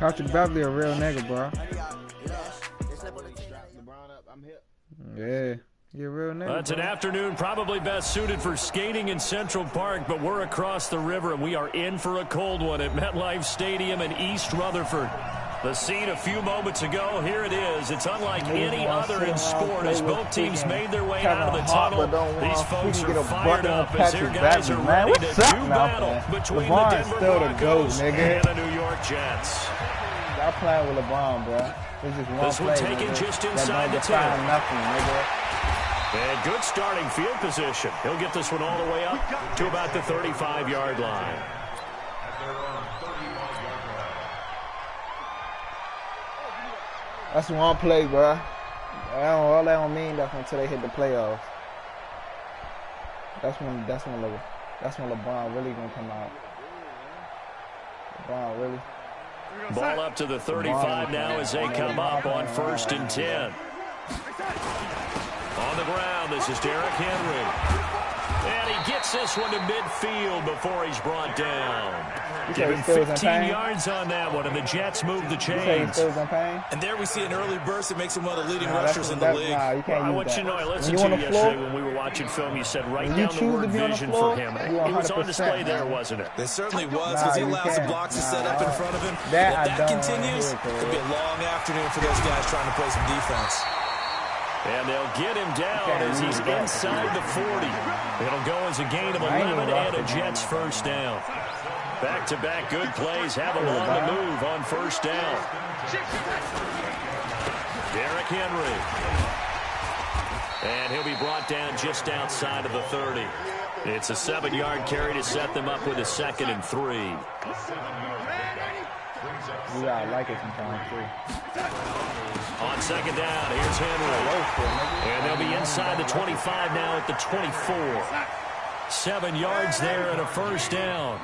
Patrick Beverly a real nigga, bro. Yeah. You're a real nigga, That's an afternoon probably best suited for skating in Central Park, but we're across the river, and we are in for a cold one at MetLife Stadium in East Rutherford. The scene a few moments ago, here it is. It's unlike any other in sport as both teams made their way out of the tunnel. These folks are fired up as their guys are ready to do battle between the Denver Broncos and the New York Jets. Y'all playing with LeBron, bro. This one taken just inside the 10. Nothing, nigga. And good starting field position. He'll get this one all the way up to about the 35-yard line. That's one play, bro. All that don't mean nothing until they hit the playoffs. That's when LeBron really gonna come out. LeBron really. Ball up to the 35 now as they come up on 1st and 10. On the ground, this is Derrick Henry. And he gets this one to midfield before he's brought down. Give him 15 yards on that one, and the Jets move the chains. And there we see an early burst that makes him one of the leading rushers in the league. I want you to know, I listened to you yesterday when we were watching film. You said right down the word vision for him. It was on display there, wasn't it? It certainly was, because he allows the blocks to set up in front of him. If that continues, it'll be a long afternoon for those guys trying to play some defense. And they'll get him down as he's inside the 40. It'll go as a gain of 11 and a Jets first down. Back-to-back good plays have him on the move on 1st down. Derrick Henry. And he'll be brought down just outside of the 30. It's a 7-yard carry to set them up with a 2nd and 3. We gotta like it sometimes, too. On 2nd down, here's Henry. And they'll be inside the 25 now at the 24. 7 yards there and a 1st down.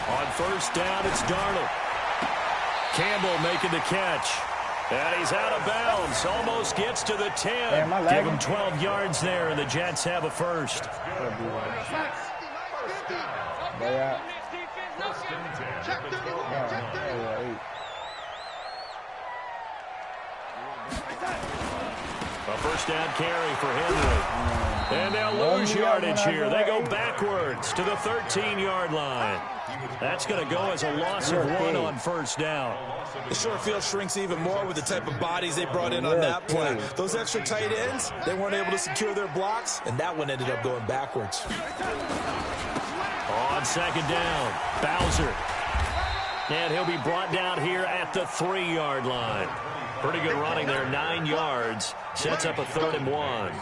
On 1st down, it's Darnold. Campbell making the catch. And he's out of bounds. Almost gets to the 10. Give him 12 yards there, and the Jets have a first. A 1st down carry for Henry. And they'll lose yardage here. They go backwards to the 13-yard line. That's going to go as a loss of 1 on 1st down. The short field shrinks even more with the type of bodies they brought in on that play. Those extra tight ends, they weren't able to secure their blocks, and that one ended up going backwards. On 2nd down, Bowser. And he'll be brought down here at the 3-yard line. Pretty good running there, 9 yards. Sets up a 3rd and 1.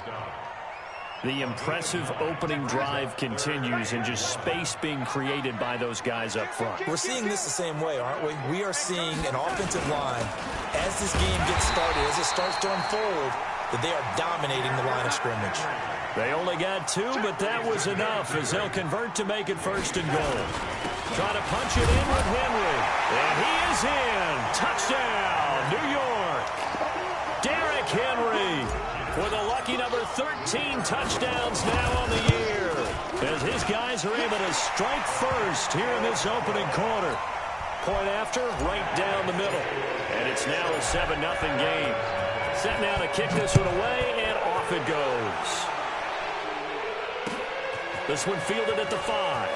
The impressive opening drive continues, and just space being created by those guys up front. We're seeing this the same way, aren't we? We are seeing an offensive line, as this game gets started, as it starts to unfold, that they are dominating the line of scrimmage. They only got 2, but that was enough as they'll convert to make it 1st and goal. Trying to punch it in with Henry. And he is in. Touchdown, New York. Derrick Henry with a lucky number 13 touchdowns now on the year, as his guys are able to strike first here in this opening quarter. Point after, right down the middle. And it's now a 7-0 game. Set now to kick this one away, and off it goes. This one fielded at the 5.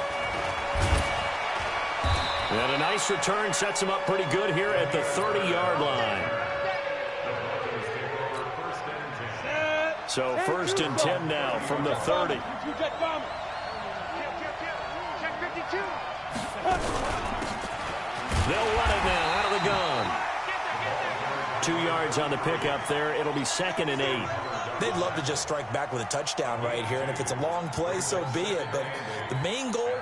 And a nice return sets him up pretty good here at the 30-yard line. So 1st and 10 now from the 30. They'll run it now out of the gun. 2 yards on the pickup there. It'll be 2nd and 8. They'd love to just strike back with a touchdown right here, and if it's a long play, so be it. But the main goal,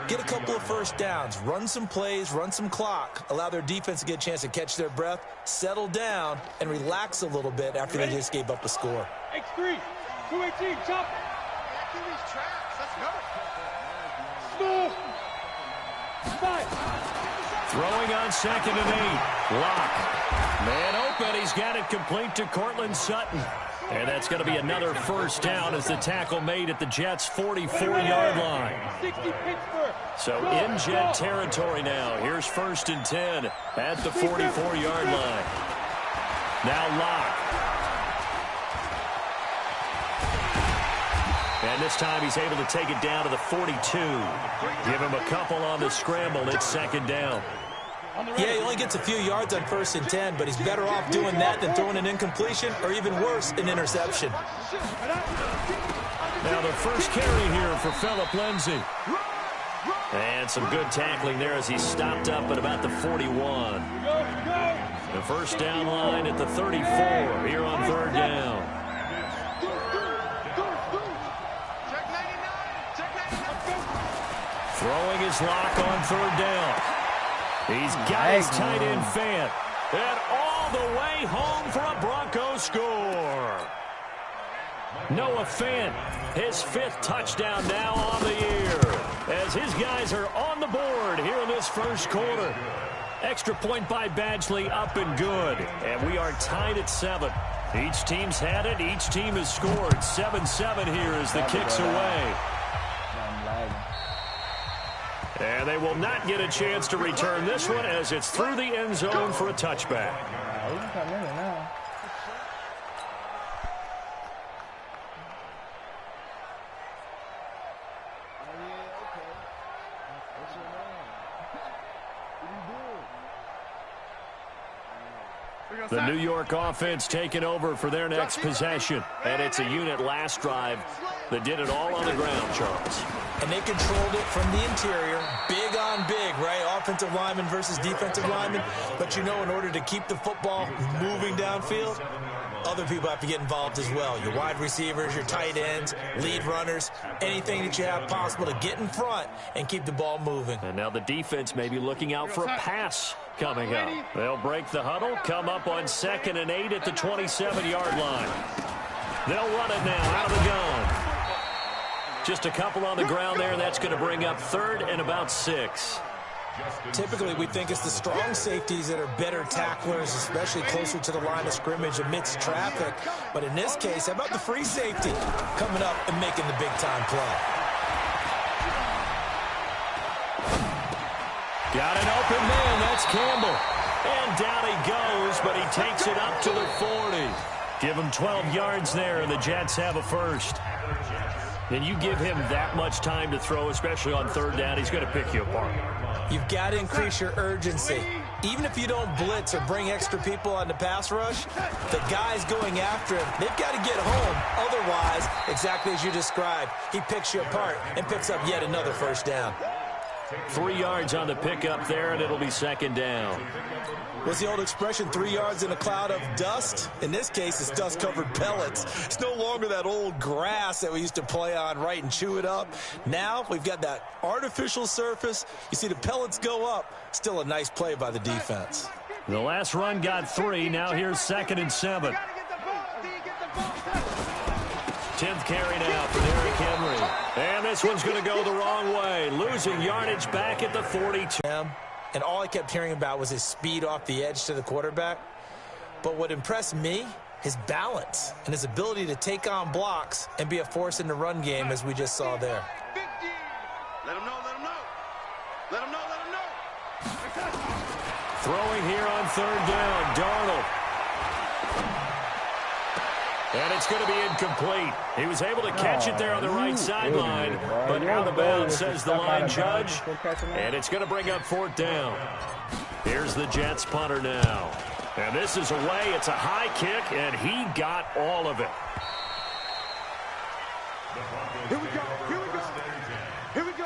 get a couple of 1st downs, run some plays, run some clock, allow their defense to get a chance to catch their breath, settle down, and relax a little bit after they just gave up a score. X3, 218, jump. Let's go. Throwing on 2nd and 8. Lock. Man open. He's got it complete to Cortland Sutton. And that's going to be another first down as the tackle made at the Jets' 44-yard line. 60 Pittsburgh. So in Jet territory now. Here's 1st and 10 at the 44-yard line. Now Locke. And this time he's able to take it down to the 42. Give him a couple on the scramble. It's 2nd down. Yeah, he only gets a few yards on 1st and 10, but he's better off doing that than throwing an incompletion or even worse, an interception. Now the first carry here for Phillip Lindsay. And some good tackling there as he stopped up at about the 41. The first down line at the 34 here on 3rd down. Throwing his Lock on 3rd down. He's got his tight end Fant. And all the way home for a Broncos score. Noah Fant, his 5th touchdown now on the year. As his guys are on the board here in this first quarter. Extra point by Badgley up and good. And we are tied at 7. Each team's had it. Each team has scored. 7-7 here as the kick's away. And they will not get a chance to return this one as it's through the end zone for a touchback. The New York offense taking over for their next possession. And it's a unit last drive that did it all on the ground, Charles. And they controlled it from the interior. Big on big, right? Offensive lineman versus defensive lineman. But you know, in order to keep the football moving downfield, other people have to get involved as well. Your wide receivers, your tight ends, lead runners, anything that you have possible to get in front and keep the ball moving. And now the defense may be looking out for a pass coming up. They'll break the huddle, come up on 2nd and 8 at the 27-yard line. They'll run it now out of the gun. Just a couple on the ground there. That's going to bring up 3rd and about 6. Typically, we think it's the strong safeties that are better tacklers, especially closer to the line of scrimmage amidst traffic. But in this case, how about the free safety coming up and making the big-time play? Got an open man. That's Campbell. And down he goes, but he takes it up to the 40. Give him 12 yards there, and the Jets have a first. And you give him that much time to throw, especially on 3rd down, he's going to pick you apart. You've got to increase your urgency. Even if you don't blitz or bring extra people on the pass rush, the guys going after him, they've got to get home. Otherwise, exactly as you described, he picks you apart and picks up yet another first down. 3 yards on the pickup there, and it'll be 2nd down. What's the old expression, 3 yards in a cloud of dust? In this case, it's dust-covered pellets. It's no longer that old grass that we used to play on, right, and chew it up. Now we've got that artificial surface. You see the pellets go up. Still a nice play by the defense. The last run got 3. Now here's 2nd and 7. 10th carry now for Derrick Henry. And this one's going to go the wrong way. Losing yardage back at the 42. And all I kept hearing about was his speed off the edge to the quarterback. But what impressed me, his balance and his ability to take on blocks and be a force in the run game, as we just saw there. Let him know, let him know. Let him know, let him know. Throwing here on 3rd down, Darnold. And it's going to be incomplete. He was able to catch it there on the right sideline, but out of bounds, says the line judge. And it's going to bring up 4th down. Here's the Jets punter now. And this is away. It's a high kick, and he got all of it. Here we go. Here we go. Here we go.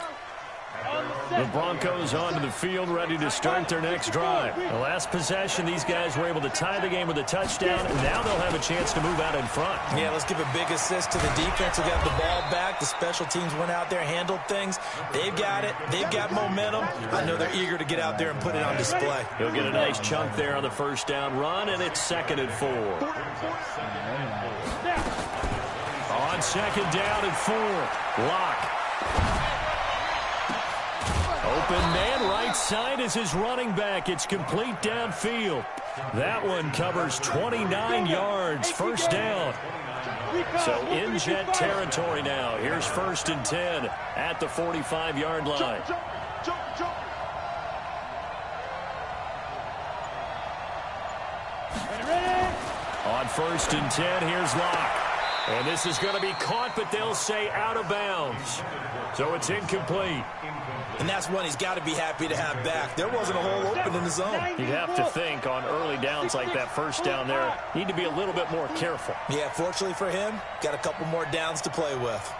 The Broncos onto the field, ready to start their next drive. The last possession, these guys were able to tie the game with a touchdown, and now they'll have a chance to move out in front. Yeah, let's give a big assist to the defense who got the ball back. The special teams went out there, handled things. They've got it. They've got momentum. I know they're eager to get out there and put it on display. He'll get a nice chunk there on the first down run, and it's 2nd and 4. On 2nd down and 4, Locke. Open man right side is his running back. It's complete downfield. That one covers 29 yards, first down. So in jet territory now. Here's 1st and 10 at the 45-yard line. On 1st and 10, here's Locke. And this is going to be caught, but they'll say out of bounds. So it's incomplete. And that's one he's got to be happy to have back. There wasn't a hole open in the zone. You'd have to think on early downs like that first down there, need to be a little bit more careful. Yeah, fortunately for him, got a couple more downs to play with.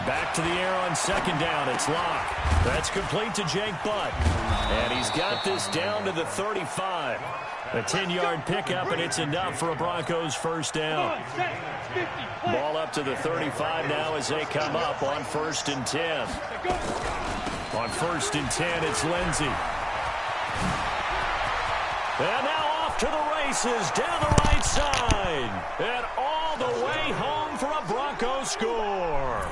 Back to the air on 2nd down. It's Locke. That's complete to Jake Butt. And he's got this down to the 35. A 10-yard pickup, and it's enough for a Broncos first down. Ball up to the 35 now as they come up on 1st and 10. On 1st and 10, it's Lindsey. And now off to the races down the right side. And all the way home for a Broncos score.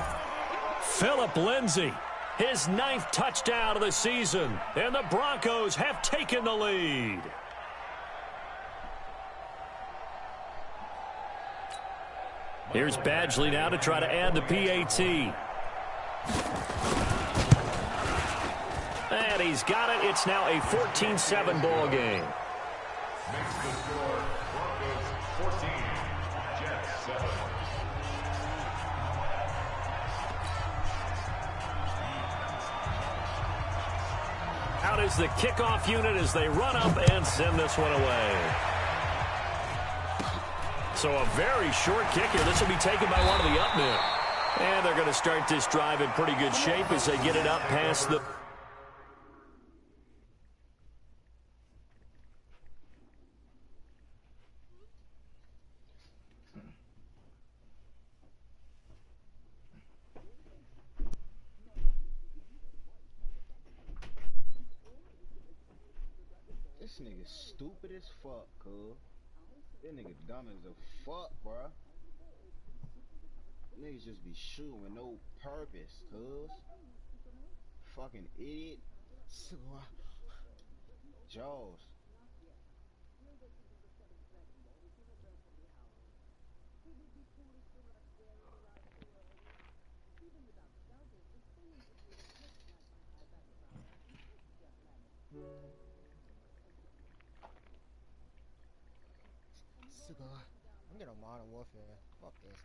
Phillip Lindsay, his 9th touchdown of the season. And the Broncos have taken the lead. Here's Badgley now to try to add the PAT. And he's got it. It's now a 14-7 ball game. Makes the score Broncos 14, Jets 7. Out is the kickoff unit as they run up and send this one away. So a very short kick here. This will be taken by one of the up men. And they're going to start this drive in pretty good shape as they get it up past the... This nigga stupid as fuck, cuz. This nigga dumb as a fuck, bruh. Niggas just be shooting with no purpose, cuz. Fucking idiot. Jaws. I'm getting on Modern Warfare. Fuck this.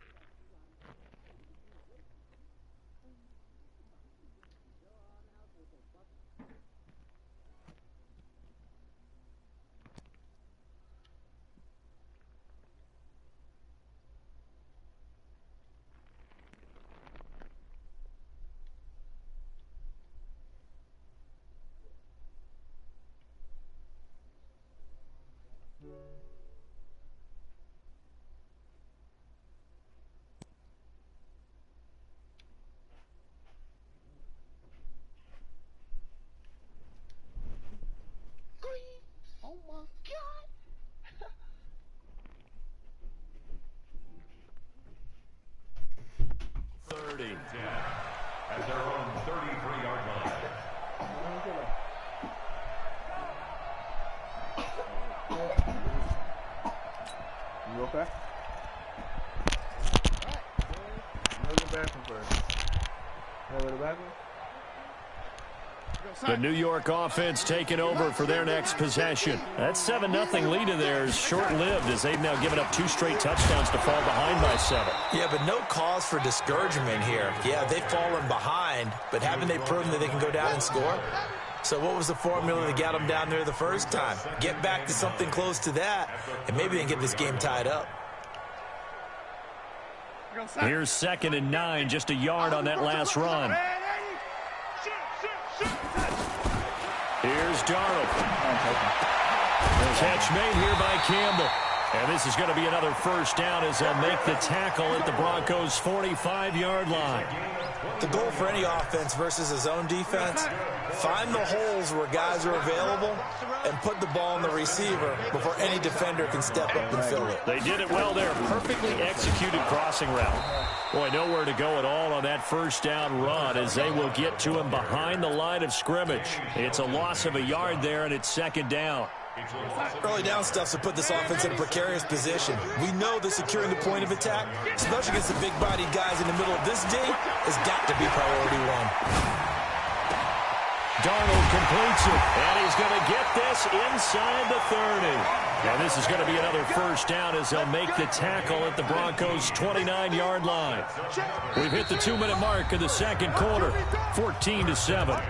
Oh my god! 30. At their own 33-yard line. You okay? Go to the bathroom first. Go to the bathroom? The New York offense taking over for their next possession. That 7-0 lead of theirs short-lived as they've now given up 2 straight touchdowns to fall behind by 7. Yeah, but no cause for discouragement here. Yeah, they've fallen behind, but haven't they proven that they can go down and score? So what was the formula that got them down there the first time? Get back to something close to that, and maybe they can get this game tied up. Here's 2nd and 9, just a yard on that last run. Here's Darnold. Catch made here by Campbell. And this is going to be another first down as they'll make the tackle at the Broncos' 45-yard line. The goal for any offense versus a zone defense, find the holes where guys are available and put the ball in the receiver before any defender can step up and fill it. They did it well there. Perfectly executed crossing route. Boy, nowhere to go at all on that first down run as they will get to him behind the line of scrimmage. It's a loss of a yard there, and it's 2nd down. Early down stuffs will put this offense in a precarious position. We know that securing the point of attack, especially against the big-bodied guys in the middle of this D, has got to be priority one. Darnold completes it, and he's going to get this inside the 30. And this is going to be another first down as they'll make the tackle at the Broncos' 29-yard line. We've hit the 2-minute mark of the second quarter, 14-7.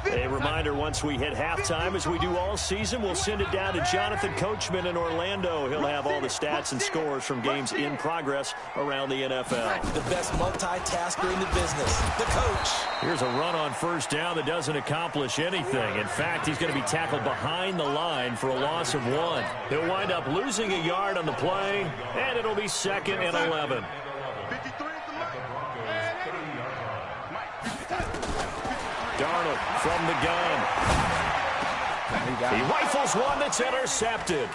A reminder, once we hit halftime, as we do all season, we'll send it down to Jonathan Coachman in Orlando. He'll have all the stats and scores from games in progress around the NFL. The best multitasker in the business, the coach. Here's a run on first down that doesn't accomplish anything. In fact, he's going to be tackled behind the line for a loss of 1. He'll wind up losing a yard on the play, and it'll be 2nd and 11. Darnold from the gun. He rifles one that's intercepted.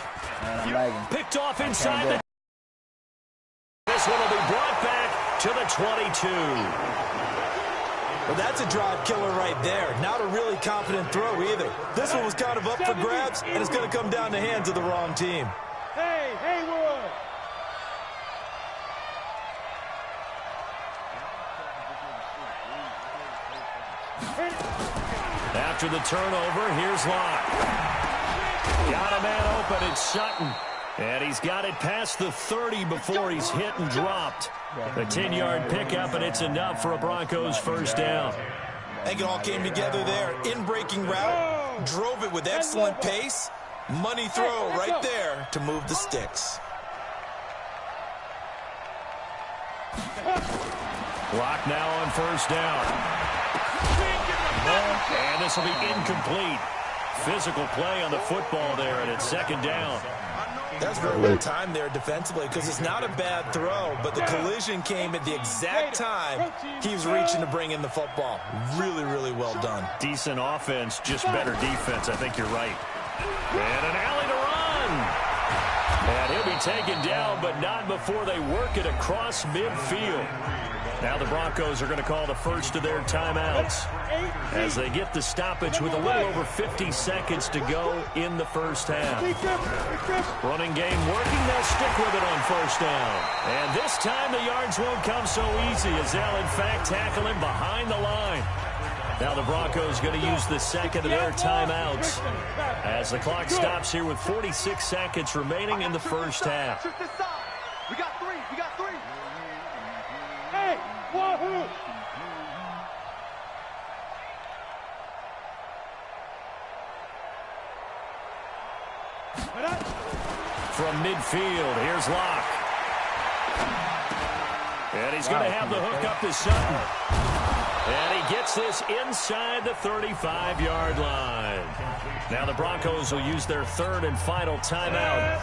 Picked off inside the... This one will be brought back to the 22. Well, that's a drive killer right there. Not a really confident throw either. This one was kind of up for grabs, and it's going to come down the hands of the wrong team. Hey, Haywood! After the turnover, here's Locke. Got a man open, it's Sutton. And he's got it past the 30 before he's hit and dropped. A 10-yard pickup, and it's enough for a Broncos first down. I think it all came together there. In-breaking route, drove it with excellent pace. Money throw right there to move the sticks. Clock now on first down. And this will be incomplete. Physical play on the football there, and it's second down. That's very well timed there defensively because it's not a bad throw, but the collision came at the exact time he was reaching to bring in the football. Really, really well done. Decent offense, just better defense. I think you're right. And an alley to run. And he'll be taken down, but not before they work it across midfield. Now the Broncos are going to call the first of their timeouts as they get the stoppage with a little over 50 seconds to go in the first half. Running game working. They'll stick with it on first down. And this time the yards won't come so easy as they'll, in fact, tackle him behind the line. Now the Broncos going to use the second of their timeouts as the clock stops here with 46 seconds remaining in the first half. We got three. We got three. Hey, wahoo! From midfield, here's Locke. And he's going to have the hook up to Sutton. And he gets this inside the 35-yard line. Now the Broncos will use their third and final timeout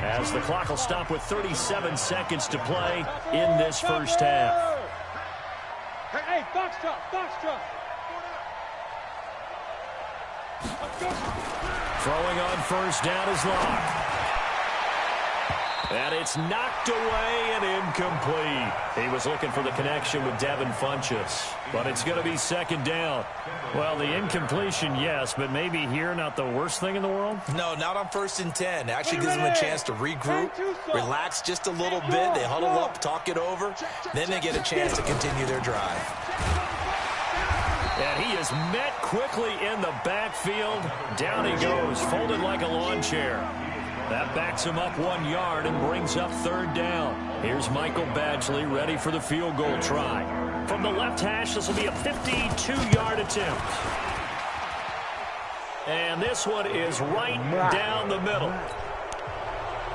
as the clock will stop with 37 seconds to play in this first half. Hey, Foxtrot. Throwing on first down is Locke. And it's knocked away and incomplete. He was looking for the connection with Devin Funchess, but it's going to be second down. Well, the incompletion, yes, but maybe here not the worst thing in the world? No, not on 1st and 10. Actually gives them a chance to regroup, relax just a little bit. They huddle up, talk it over. Then they get a chance to continue their drive. And he is met quickly in the backfield. Down he goes, folded like a lawn chair. That backs him up 1 yard and brings up third down. Here's Michael Badgley ready for the field goal try. From the left hash, this will be a 52-yard attempt. And this one is right down the middle.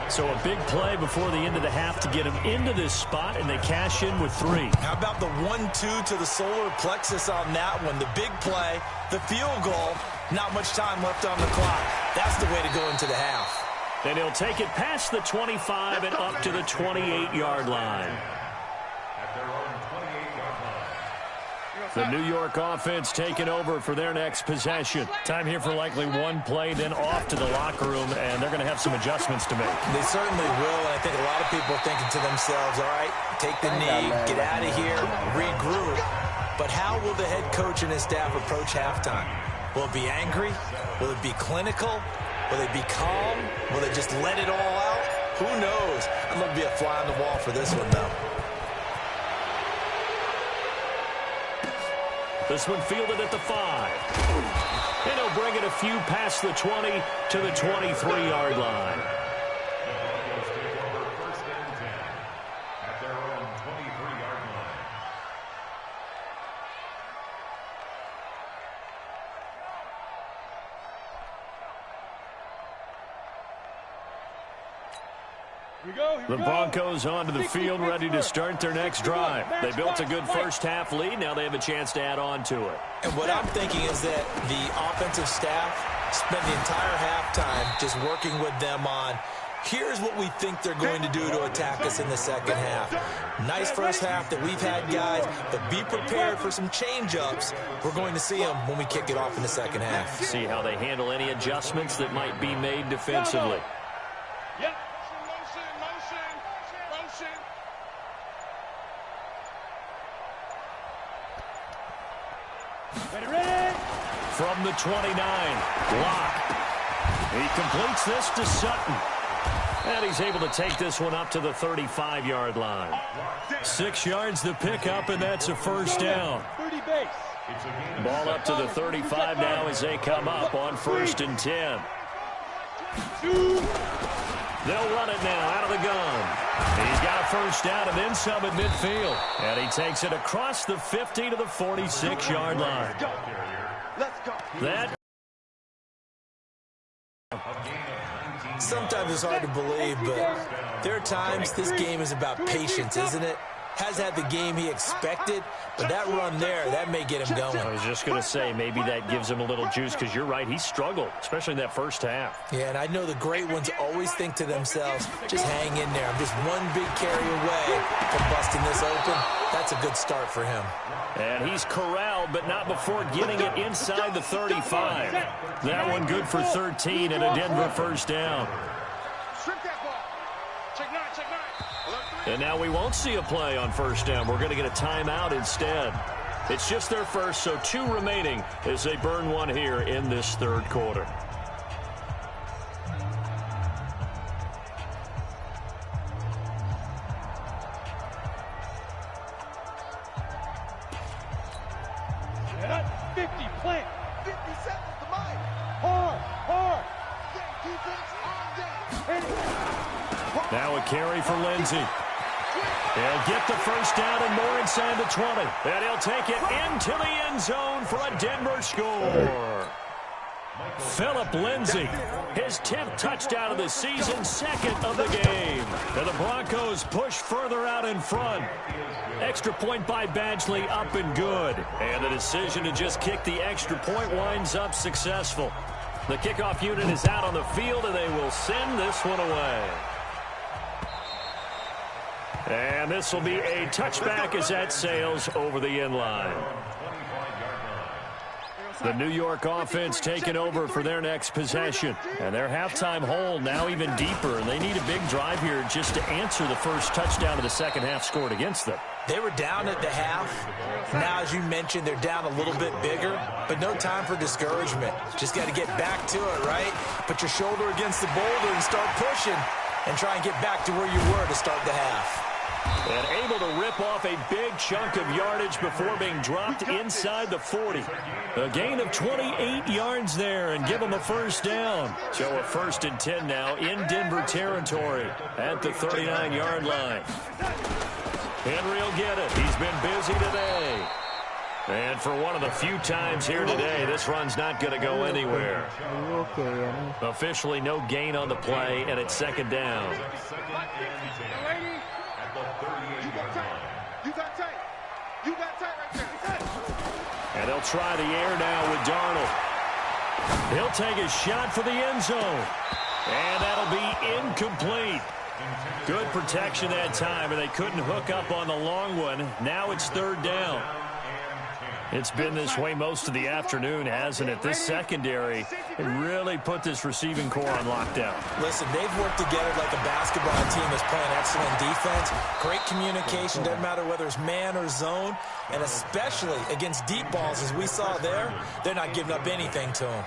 So a big play before the end of the half to get him into this spot, and they cash in with 3. How about the 1-2 to the solar plexus on that one? The big play, the field goal, not much time left on the clock. That's the way to go into the half. And he'll take it past the 25 and up to the 28-yard line. The New York offense taking over for their next possession. Time here for likely one play, then off to the locker room, and they're going to have some adjustments to make. They certainly will, and I think a lot of people are thinking to themselves, all right, take the knee, get out of here, regroup. But how will the head coach and his staff approach halftime? Will it be angry? Will it be clinical? Will they be calm? Will they just let it all out? Who knows? I'd love to be a fly on the wall for this one, though. This one fielded at the 5. And he'll bring it a few past the 20 to the 23-yard line. The Broncos onto the field, ready to start their next drive. They built a good first-half lead. Now they have a chance to add on to it. And what I'm thinking is that the offensive staff spent the entire halftime just working with them on, here's what we think they're going to do to attack us in the second half. Nice first half that we've had, guys, but be prepared for some change-ups. We're going to see them when we kick it off in the second half. See how they handle any adjustments that might be made defensively. Yep. From the 29, Locke. He completes this to Sutton. And he's able to take this one up to the 35-yard line. 6 yards the pickup, and that's a first down. Ball up to the 35 now as they come up on 1st and 10. They'll run it now out of the gun. He's got a first down and then some at midfield. And he takes it across the 50 to the 46-yard line. That. Sometimes it's hard to believe, but there are times this game is about patience, isn't it? Hasn't had the game he expected, but that run there, that may get him going. I was just going to say, maybe that gives him a little juice, because you're right, he struggled, especially in that first half. Yeah, and I know the great ones always think to themselves, just hang in there. I'm just one big carry away from busting this open. That's a good start for him. And he's corralled, but not before getting it inside the 35. That one good for 13 and a Denver first down. And now we won't see a play on first down. We're going to get a timeout instead. It's just their first, so 2 remaining as they burn one here in this third quarter. Now a carry for Lindsey. He'll get the first down and more inside the 20. And he'll take it into the end zone for a Denver score. Phillip Lindsey, his 10th touchdown of the season, 2nd of the game. And the Broncos push further out in front. Extra point by Badgley, up and good. And the decision to just kick the extra point winds up successful. The kickoff unit is out on the field, and they will send this one away. And this will be a touchback as that sails over the end line. The New York offense taking over for their next possession. And their halftime hole now even deeper. And they need a big drive here just to answer the first touchdown of the second half scored against them. They were down at the half. Now, as you mentioned, they're down a little bit bigger, but no time for discouragement. Just got to get back to it, right? Put your shoulder against the boulder and start pushing and try and get back to where you were to start the half. And able to rip off a big chunk of yardage before being dropped inside the 40. A gain of 28 yards there and give them a first down. So a 1st and 10 now in Denver territory at the 39-yard line. Henry will get it. He's been busy today. And for one of the few times here today, this run's not going to go anywhere. Officially no gain on the play, and it's 2nd down. And they'll try the air now with Darnold. He'll take a shot for the end zone. And that'll be incomplete. Good protection that time, and they couldn't hook up on the long one. Now it's 3rd down. It's been this way most of the afternoon, hasn't it? This secondary really put this receiving core on lockdown. Listen, they've worked together like a basketball team that's playing excellent defense. Great communication, doesn't matter whether it's man or zone. And especially against deep balls, as we saw there, they're not giving up anything to them.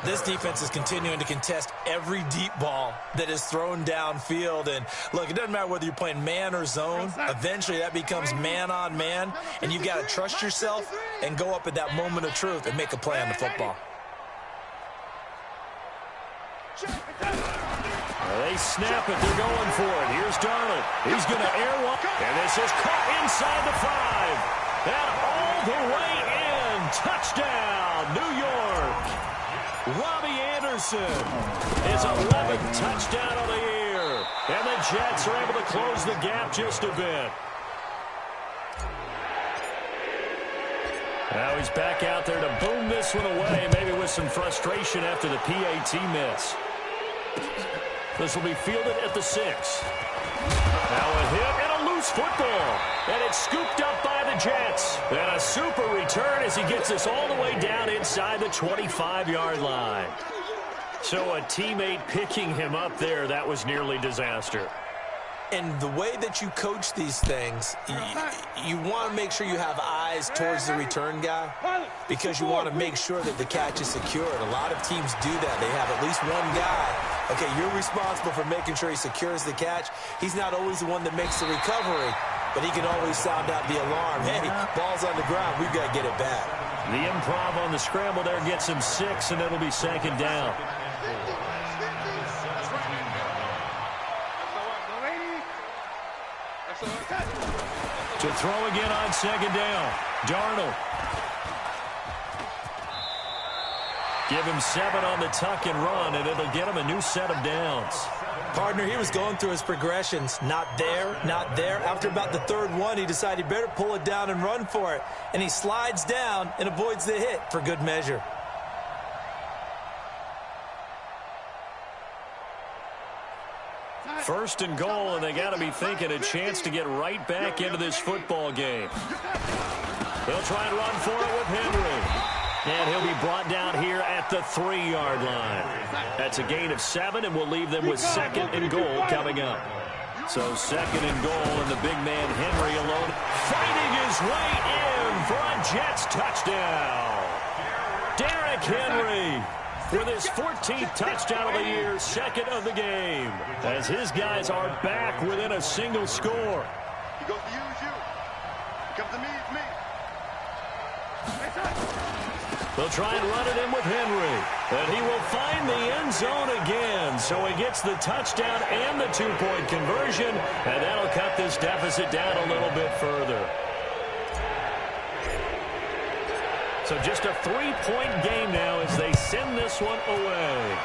This defense is continuing to contest every deep ball that is thrown downfield. And, look, it doesn't matter whether you're playing man or zone. Eventually, that becomes man-on-man. And you've got to trust yourself and go up at that moment of truth and make a play on the football. They snap it. They're going for it. Here's Darnold. He's going to air one. And this is caught inside the 5. And all the way in. Touchdown, New York. Robbie Anderson is 11th touchdown of the year. And the Jets are able to close the gap just a bit. Now he's back out there to boom this one away, maybe with some frustration after the PAT miss. This will be fielded at the 6. Now a hit and a loose football. And it's scooped up by the Jets. And a super return as he gets this all the way down inside the 25-yard line. So a teammate picking him up there, that was nearly disaster. And the way that you coach these things, you want to make sure you have eyes towards the return guy because you want to make sure that the catch is secured. A lot of teams do that. They have at least one guy. Okay, you're responsible for making sure he secures the catch. He's not always the one that makes the recovery, but he can always sound out the alarm. Hey, ball's on the ground. We've got to get it back. The improv on the scramble there gets him 6, and it'll be 2nd down. To throw again on 2nd down. Darnold. Give him 7 on the tuck and run, and it'll get him a new set of downs. Partner, he was going through his progressions. Not there, not there. After about the 3rd one, he decided he better pull it down and run for it. And he slides down and avoids the hit for good measure. First and goal, and they got to be thinking a chance to get right back into this football game. They'll try and run for it with Henry. And he'll be brought down here at the 3-yard line. That's a gain of 7, and we'll leave them with 2nd and goal coming up. So 2nd and goal, and the big man Henry alone fighting his way in for a Jets touchdown. Derrick Henry with his 14th touchdown of the year, 2nd of the game, as his guys are back within a single score. He goes to use you. He comes to me, it's me. They'll try and run it in with Henry, and he will find the end zone again. So he gets the touchdown and the 2-point conversion, and that'll cut this deficit down a little bit further. So just a 3-point game now as they send this one away.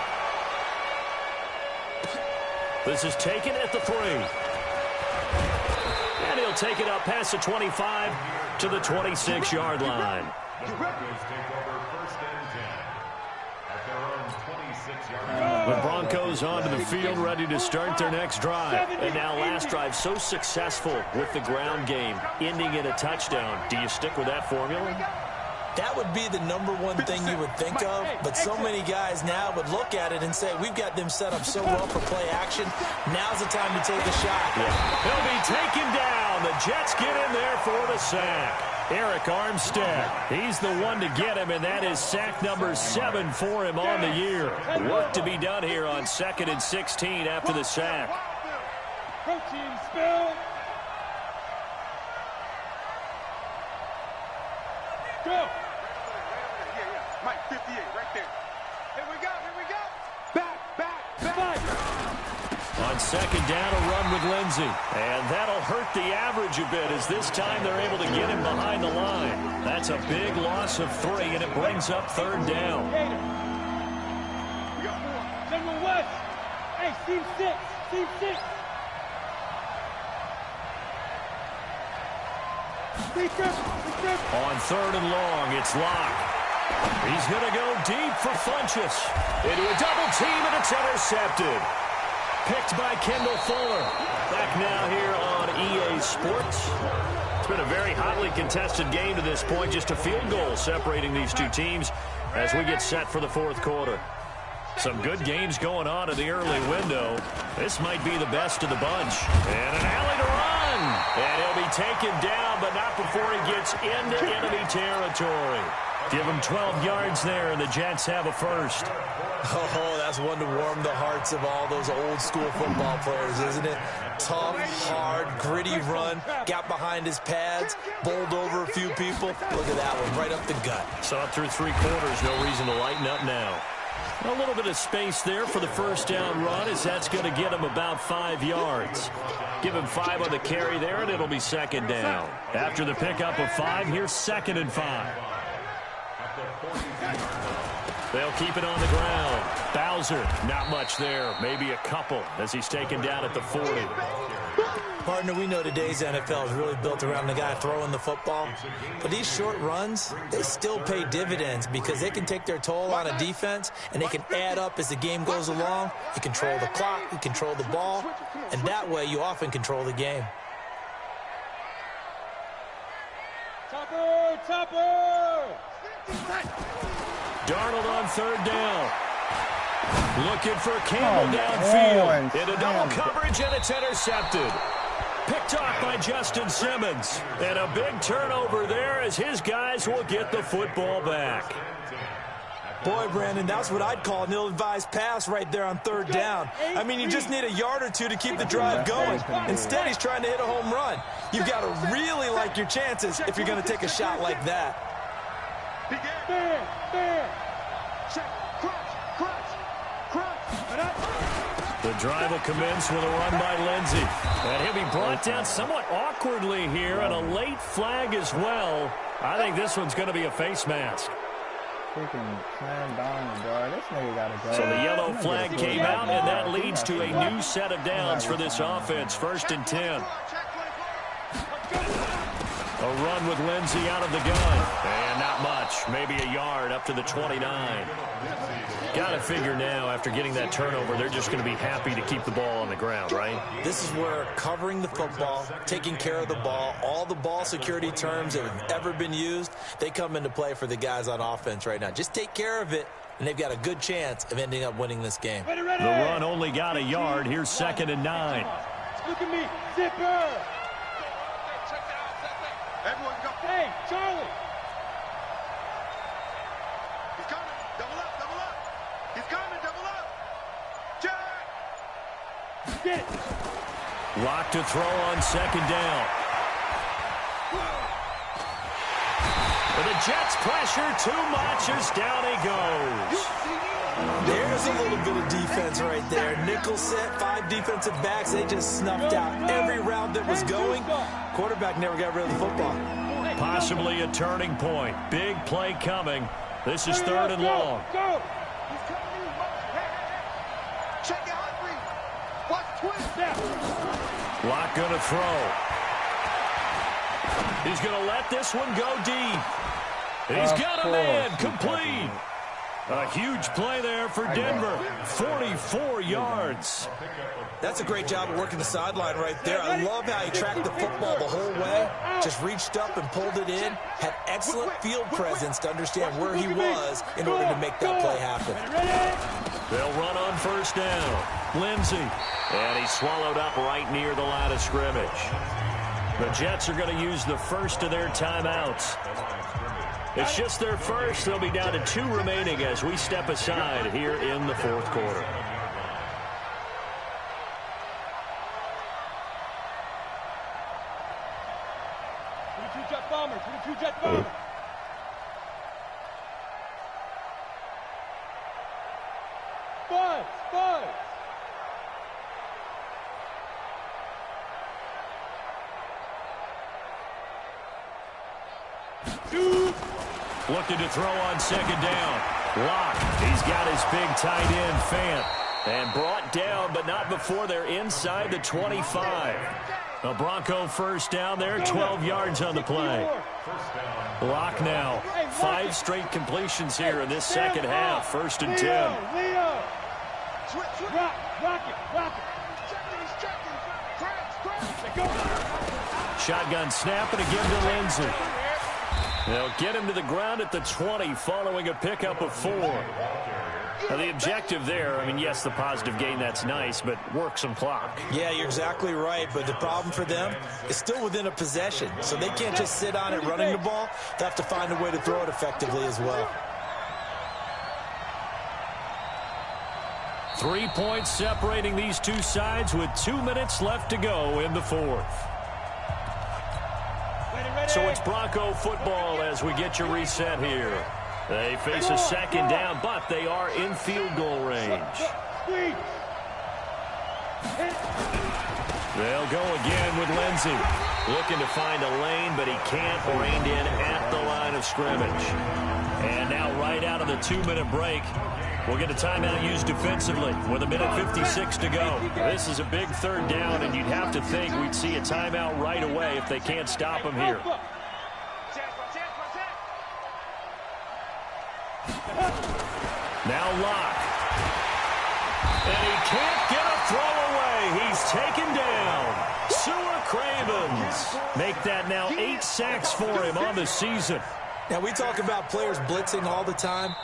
This is taken at the 3. And he'll take it up past the 25 to the 26-yard line. The Broncos onto the field, ready to start their next drive. And now last drive so successful with the ground game, ending in a touchdown. Do you stick with that formula? That would be the #1 thing you would think of, but so many guys now would look at it and say, we've got them set up so well for play action. Now's the time to take a shot. Yeah. He'll be taken down. The Jets get in there for the sack. Eric Armstead, he's the one to get him, and that is sack number 7 for him on the year. Work to be done here on 2nd and 16 after the sack. Protein spill. Go. Mike, 58, right there. Here we go. Back. On 2nd down, a run with Lindsey. And that'll hurt the average a bit as this time they're able to get him behind the line. That's a big loss of 3, and it brings up 3rd down. General West. Hey, Team 6. On 3rd and long, it's Locke. He's going to go deep for Funchess. Into a double team, and it's intercepted. Picked by Kendall Fuller. Back now here on EA Sports. It's been a very hotly contested game to this point. Just a field goal separating these two teams as we get set for the fourth quarter. Some good games going on in the early window. This might be the best of the bunch. And an alley to run. And he'll be taken down, but not before he gets into enemy territory. Give him 12 yards there, and the Jets have a first. Oh, that's one to warm the hearts of all those old-school football players, isn't it? Tough, hard, gritty run, got behind his pads, bowled over a few people. Look at that one, right up the gut. Saw it through three quarters, no reason to lighten up now. A little bit of space there for the first down run, as that's going to get him about 5 yards. Give him 5 on the carry there, and it'll be second down. After the pickup of 5, here's 2nd and 5. They'll keep it on the ground. Bowser, not much there. Maybe a couple as he's taken down at the 40. Partner, we know today's NFL is really built around the guy throwing the football. But these short runs, they still pay dividends because they can take their toll on a defense, and they can add up as the game goes along. You control the clock, you control the ball, and that way you often control the game. Topper! Darnold on 3rd down. Looking for Campbell downfield. Into double coverage, and it's intercepted. Picked off by Justin Simmons. And a big turnover there as his guys will get the football back. Boy, Brandon, that's what I'd call an ill-advised pass right there on 3rd down. I mean, you just need a yard or two to keep the drive going. Instead, he's trying to hit a home run. You've got to really like your chances if you're going to take a shot like that. The drive will commence with a run by Lindsey. And he'll be brought down somewhat awkwardly here, and a late flag as well. I think this one's going to be a face mask. Freaking slam down the guard. This nigga gotta go. So the yellow flag came out, and that leads to a new set of downs for this offense. 1st and 10. A run with Lindsey out of the gun. And not much. Maybe a yard up to the 29. Got to figure now, after getting that turnover, they're just going to be happy to keep the ball on the ground, right? This is where covering the football, taking care of the ball, all the ball security terms that have ever been used, they come into play for the guys on offense right now. Just take care of it, and they've got a good chance of ending up winning this game. The run only got a yard. Here's 2nd and 9. Look at me, zipper! Everyone go. Hey, Charlie! He's coming. Double up, double up. He's coming, double up. Jack! Get it! Lock to throw on 2nd down. But the Jets pressure too much as down he goes. There's a little bit of defense right there. Nickel set, 5 defensive backs. They just snuffed out every route that was going. Quarterback never got rid of the football. Possibly a turning point. Big play coming. This is 3rd and long. Go! Check it hungry. Watch twist. Lock gonna throw. He's gonna let this one go deep. He's got a man complete. A huge play there for Denver. 44 yards. That's a great job of working the sideline right there. I love how he tracked the football the whole way. Just reached up and pulled it in. Had excellent field presence to understand where he was in order to make that play happen. They'll run on 1st down. Lindsey. And he's swallowed up right near the line of scrimmage. The Jets are going to use the first of their timeouts. It's just their first. They'll be down to 2 remaining as we step aside here in the 4th quarter. Jet bombers, 22 jet bombers. Buzz! Looking to throw on 2nd down. Lock. He's got his big tight end, Fant. And brought down, but not before they're inside the 25. A Bronco 1st down there, 12 yards on the play. Lock now. 5 straight completions here in this 2nd half. 1st and 10. Leo! Rock it! Shotgun snap and again to Lindsey. They'll get him to the ground at the 20 following a pickup of 4. Now, the objective there, I mean, yes, the positive gain, that's nice, but work some clock. Yeah, you're exactly right, but the problem for them is still within a possession, so they can't just sit on it running the ball. They have to find a way to throw it effectively as well. 3 points separating these two sides with 2 minutes left to go in the fourth. So it's Bronco football as we get you reset here. They face a second down, but they are in field goal range. They'll go again with Lindsey. Looking to find a lane, but he can't. Reined in at the line of scrimmage. And now right out of the 2-minute break, we'll get a timeout used defensively with 1:56 to go. This is a big third down, and you'd have to think we'd see a timeout right away if they can't stop him here. Now Locke. And he can't get a throw away. He's taken down. Sewer Cravens make that now 8 sacks for him on the season. Now, we talk about players blitzing all the time.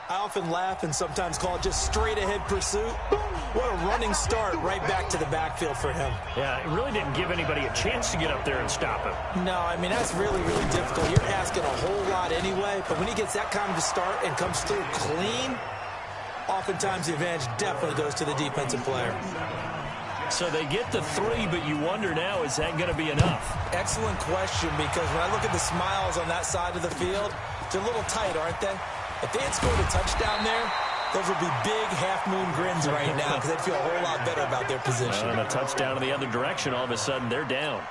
I often laugh and sometimes call it just straight-ahead pursuit. What a running start right back to the backfield for him. Yeah, it really didn't give anybody a chance to get up there and stop him. No, I mean, that's really, really difficult. You're asking a whole lot anyway, but when he gets that kind of a start and comes through clean, oftentimes the advantage definitely goes to the defensive player. So they get the 3, but you wonder now, is that going to be enough? Excellent question, because when I look at the smiles on that side of the field, they're a little tight, aren't they? If they had scored a touchdown there, those would be big half-moon grins right now because they'd feel a whole lot better about their position. And a touchdown in the other direction, all of a sudden they're down.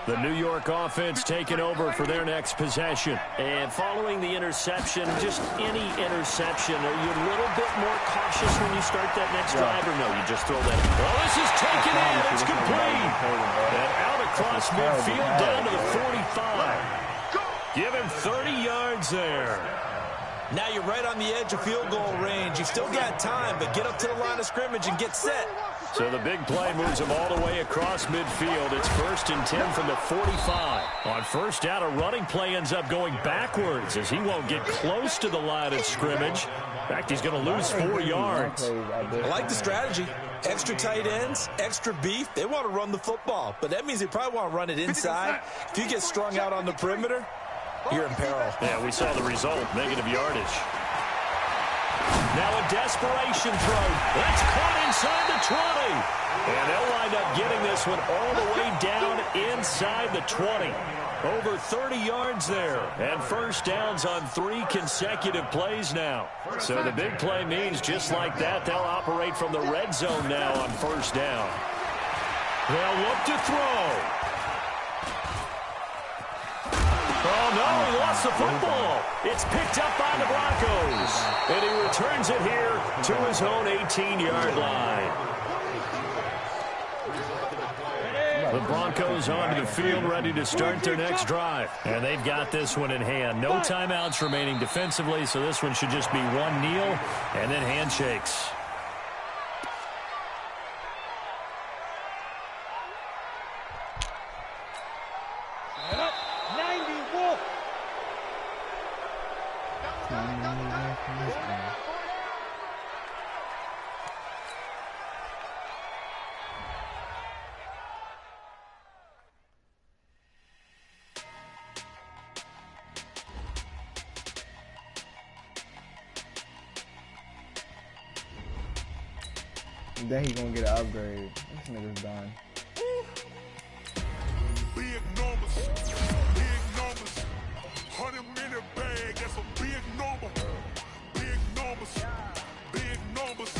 The New York offense taking over for their next possession. And following the interception, just any interception, are you a little bit more cautious when you start that next drive, or no, you just throw that? Well, this is taken in. It's complete. And out across midfield down to the 45. Give him 30 yards there. Now you're right on the edge of field goal range. You've still got time, but get up to the line of scrimmage and get set. So the big play moves him all the way across midfield. It's 1st and 10 from the 45. On first down, a running play ends up going backwards as he won't get close to the line of scrimmage. In fact, he's going to lose 4 yards. I like the strategy. Extra tight ends, extra beef. They want to run the football, but that means they probably want to run it inside. If you get strung out on the perimeter, you're in peril. Yeah, we saw the result, negative yardage. Now a desperation throw. That's caught inside the 20. And they'll wind up getting this one all the way down inside the 20. Over 30 yards there. And first downs on 3 consecutive plays now. So the big play means just like that, they'll operate from the red zone now on first down. They'll look to throw. Oh, no, he lost the football. It's picked up by the Broncos. And he returns it here to his own 18-yard line. The Broncos onto the field, ready to start their next drive. And they've got this one in hand. No timeouts remaining defensively, so this one should just be one kneel and then handshakes. Then he's gonna get an upgrade. This nigga's done. Big numbers, 100 minute bag, that's a big number. Big numbers,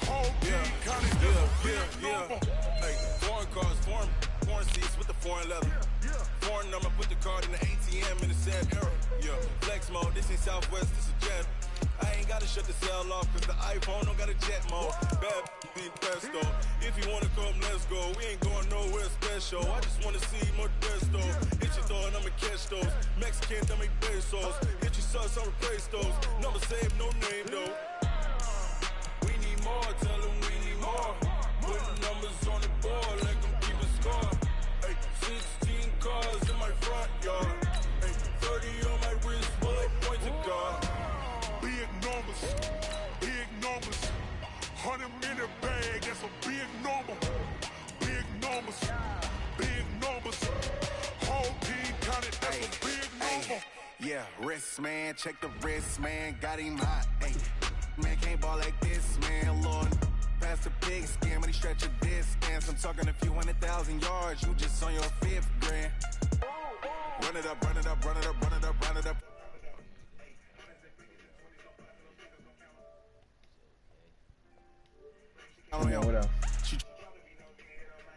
whole big kind of big number. Hey, foreign cars, foreign seats with the foreign leather. Foreign number, put the card in the ATM in the sad era. Yeah, flex mode, this ain't Southwest, this is Jet. I ain't gotta shut the cell off, cause the iPhone don't got a jet mode. Bad be pesto. If you wanna come, let's go. We ain't going nowhere special. I just wanna see more desto. Hit your throw and I'ma catch those. Mexican, I make pesos. Hit your sauce, I'ma replace those. Number save, no name though. We need more Yeah, wrist man, check the wrist man, got him hot. Hey, man can't ball like this, man. Lord, past the pig skin, when he stretch a distance. I'm talking a few 100,000 yards, you just on your 5th grand. Run it up, run it up, run it up, run it up, run it up. What else?